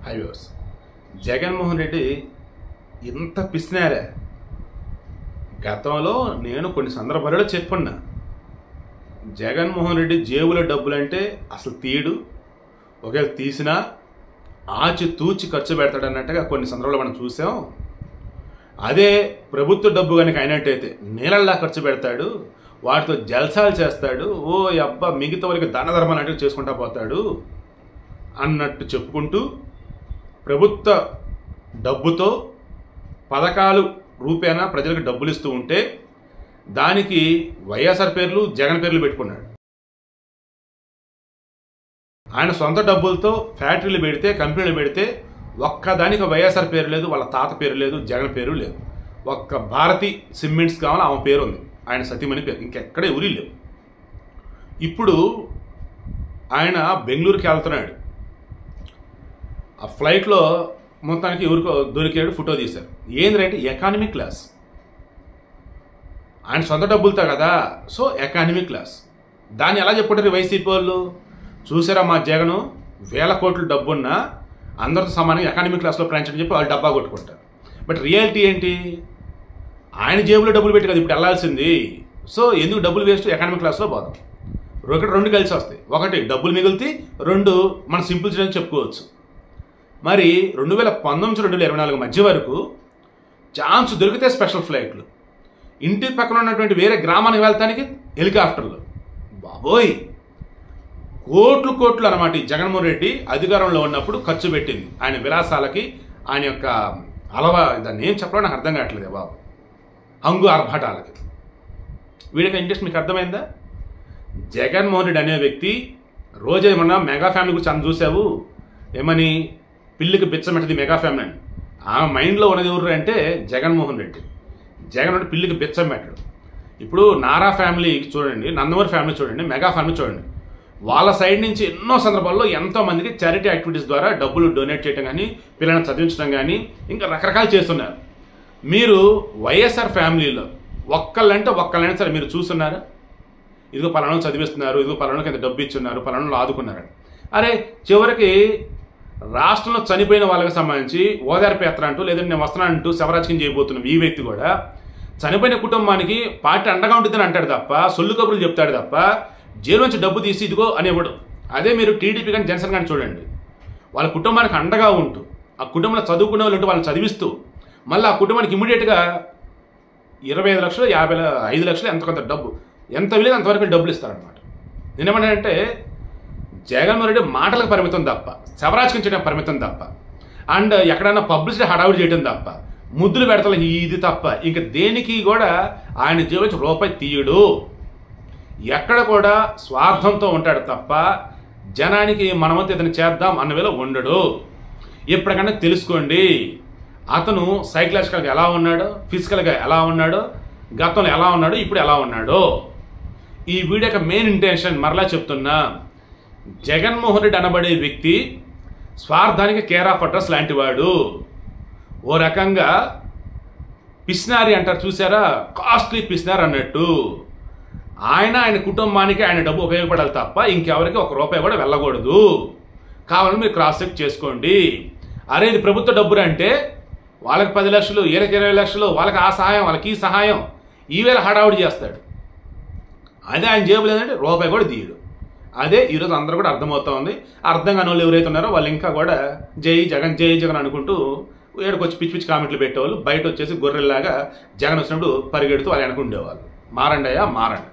Highways Jaganmohan Reddy ఇంత పిసినారే. గతంలో నేను కొన్ని సందర్భాలలో చెప్పున్నా, జగన్మోహన్ రెడ్డి జేబులో డబ్బులంటే అసలు తీయడు, ఒకవేళ తీసినా ఆచి తూచి ఖర్చు పెడతాడన్నట్టుగా కొన్ని సందర్భాలు మనం చూసాం. అదే ప్రభుత్వ డబ్బు కనుక అయినట్టయితే నీళ్ళల్లా ఖర్చు పెడతాడు, వాటితో జల్సాలు చేస్తాడు, ఓ అబ్బా మిగతా వాళ్ళకి దాన ధర్మాలు అంటే చేసుకుంటా పోతాడు అన్నట్టు చెప్పుకుంటూ ప్రభుత్వ డబ్బుతో పథకాలు రూపేణా ప్రజలకు డబ్బులు ఇస్తూ ఉంటే దానికి వైఎస్ఆర్ పేర్లు జగన్ పేర్లు పెట్టుకున్నాడు. ఆయన సొంత డబ్బులతో ఫ్యాక్టరీలు పెడితే కంపెనీలు పెడితే ఒక్కదానికి వైఎస్ఆర్ పేరు లేదు, వాళ్ళ తాత పేరు లేదు, జగన్ పేరు లేదు. ఒక్క భారతి సిమెంట్స్ కావాలి ఆమె పేరు ఉంది, ఆయన సతీమణి పేరు, ఇంకెక్కడ ఎవరి లేవు. ఇప్పుడు ఆయన బెంగళూరుకి వెళ్తున్నాడు, ఆ ఫ్లైట్లో మొత్తానికి ఎవరికో దొరికాడు, ఫోటో తీశారు. ఏంటంటే ఎకానమీ క్లాస్, ఆయన సొంత డబ్బులతో కదా, సో ఎకానమీ క్లాస్. దాన్ని ఎలా చెప్పుకుంటారు వైసీపీ వాళ్ళు? చూసారా మా జగను వేల కోట్ల డబ్బున్నా అందరితో సమానంగా ఎకానమీ క్లాస్లో ప్రయాణించని చెప్పి వాళ్ళు డబ్బా కొట్టుకుంటారు. బట్ రియాలిటీ ఏంటి? ఆయన జేబులో డబ్బులు పెట్టి కదా ఇప్పుడు వెళ్ళాల్సింది. సో ఎందుకు డబ్బులు వేస్ట్, ఎకానమీ క్లాస్లో పోదాం. రెండు కలిసి వస్తాయి, ఒకటి డబ్బులు మిగులుతాయి, రెండు మనం సింపుల్ చేయడానికి చెప్పుకోవచ్చు. మరి 2019 2024 మధ్య వరకు ఛాన్స్ దొరికితే స్పెషల్ ఫ్లైట్లు, ఇంటి పక్కన ఉన్నటువంటి వేరే గ్రామానికి వెళ్తానికి హెలికాప్టర్లు, బాబోయ్ కోట్లు కోట్లు అన్నమాట. ఈ జగన్మోహన్ రెడ్డి అధికారంలో ఉన్నప్పుడు ఖర్చు పెట్టింది ఆయన విలాసాలకి, ఆయన యొక్క దాన్ని ఏం చెప్పాలో నాకు అర్థం కావట్లేదు బాబు, హంగు ఆర్భాటాలకి. వీడికి ఇంట్రెస్ట్ మీకు అర్థమైందా? జగన్మోహన్ రెడ్డి అనే వ్యక్తి రోజు ఏమన్నా మెగా ఫ్యామిలీ గురించి అంత చూసావు ఏమని, పిల్లికి బిచ్చమెట్టది మెగా ఫ్యామిలీ అని. ఆ మైండ్లో ఉన్నది ఎవరు అంటే జగన్మోహన్ రెడ్డి. జగన్ రెడ్డి పిల్లికి బిచ్చం పెట్టడు. ఇప్పుడు నారా ఫ్యామిలీ చూడండి, నందమూరి ఫ్యామిలీ చూడండి, మెగా ఫ్యామిలీ చూడండి, వాళ్ళ సైడ్ నుంచి ఎన్నో సందర్భాల్లో ఎంతోమందికి చారిటీ యాక్టివిటీస్ ద్వారా డబ్బులు డొనేట్ చేయడం కానీ, పిల్లల్ని చదివించడం కానీ, ఇంకా రకరకాలు చేస్తున్నారు. మీరు వైఎస్ఆర్ ఫ్యామిలీలో ఒక్కళ్ళైనా సరే మీరు చూస్తున్నారా? ఇదిగో పలానా చదివిస్తున్నారు, ఇదిగో పలానాకి ఎంత డబ్బు ఇచ్చున్నారు, పలానాలు ఆదుకున్నారు. అరే చివరికి రాష్ట్రంలో చనిపోయిన వాళ్ళకి సంబంధించి ఓదార్పు యాత్ర అంటూ, లేదంటే నేను వస్తున్నానంటూ శవరాజకీయం చేయబోతున్నాం ఈ వ్యక్తి కూడా చనిపోయిన కుటుంబానికి పార్టీ అండగా ఉంటుందని అంటాడు తప్ప, సొల్లు కబుర్లు చెప్తాడు తప్ప, జైలు నుంచి డబ్బు తీసి ఇదిగో అనేవాడు. అదే మీరు టీడీపీ కానీ జనసేన కానీ చూడండి, వాళ్ళ కుటుంబానికి అండగా ఉంటూ, ఆ కుటుంబంలో చదువుకునే వాళ్ళు ఉంటూ వాళ్ళని చదివిస్తూ, మళ్ళీ ఆ కుటుంబానికి ఇమీడియట్గా 25 లక్షలు 5 లక్షలు ఎంత కొంత డబ్బు, ఎంత విలేదు అంతవరకు డబ్బులు ఇస్తారనమాట. నేనేమంటానంటే జగన్మోహన్ రెడ్డి మాటలకు పరిమితం తప్ప, శవరాజకీయం చేయడం పరిమితం తప్ప, అండ్ ఎక్కడైనా పబ్లిసిటీ హడావుడి చేయడం తప్ప, ముద్దులు పెడతలు ఇది తప్ప ఇంక దేనికి కూడా ఆయన జీవించి రూపాయి తీయడు. ఎక్కడ కూడా స్వార్థంతో ఉంటాడు తప్ప జనానికి మనమంతా ఇతను చేద్దాం అన్న వేళ ఉండడు. ఎప్పటికన్నా తెలుసుకోండి అతను సైకలాజికల్గా ఎలా ఉన్నాడో, ఫిజికల్గా ఎలా ఉన్నాడో, గతంలో ఎలా ఉన్నాడో, ఇప్పుడు ఎలా ఉన్నాడో. ఈ వీడియో యొక్క మెయిన్ ఇంటెన్షన్ మరలా చెప్తున్నా, జగన్మోహన్ రెడ్డి అనబడే వ్యక్తి స్వార్థానికి కేర్ ఆఫ్ అడ్రస్ లాంటివాడు. ఓ రకంగా పిస్నారి అంటారు చూసారా, కాస్ట్లీ పిస్నారి అన్నట్టు. ఆయన కుటుంబానికి ఆయన డబ్బు ఉపయోగపడాలి తప్ప ఇంకెవరికి ₹1 కూడా వెళ్ళకూడదు. కావాలని మీరు క్రాస్ చెక్ చేసుకోండి. అరే ఇది ప్రభుత్వ డబ్బులు అంటే వాళ్ళకి 10 లక్షలు, వీళ్ళకి 20 లక్షలు, వాళ్ళకి ఆ సహాయం, వాళ్ళకి ఈ సహాయం, ఈవేళ హడావుడి చేస్తాడు. అదే ఆయన జేబులు ఏంటంటే ₹1 కూడా తీయడు. అదే ఈరోజు అందరూ కూడా అర్థమవుతోంది. అర్థం కాని వాళ్ళు ఎవరైతే ఉన్నారో వాళ్ళు ఇంకా కూడా జై జగన్ అనుకుంటూ ఏడుకొచ్చి పిచ్చి పిచ్చి కామెంట్లు పెట్టేవాళ్ళు, బయట వచ్చేసి గొర్రెల్లాగా జగన్ వచ్చినప్పుడు పరిగెడుతూ వాళ్ళు అనుకుండేవాళ్ళు. మారండి అయ్యా మారండి.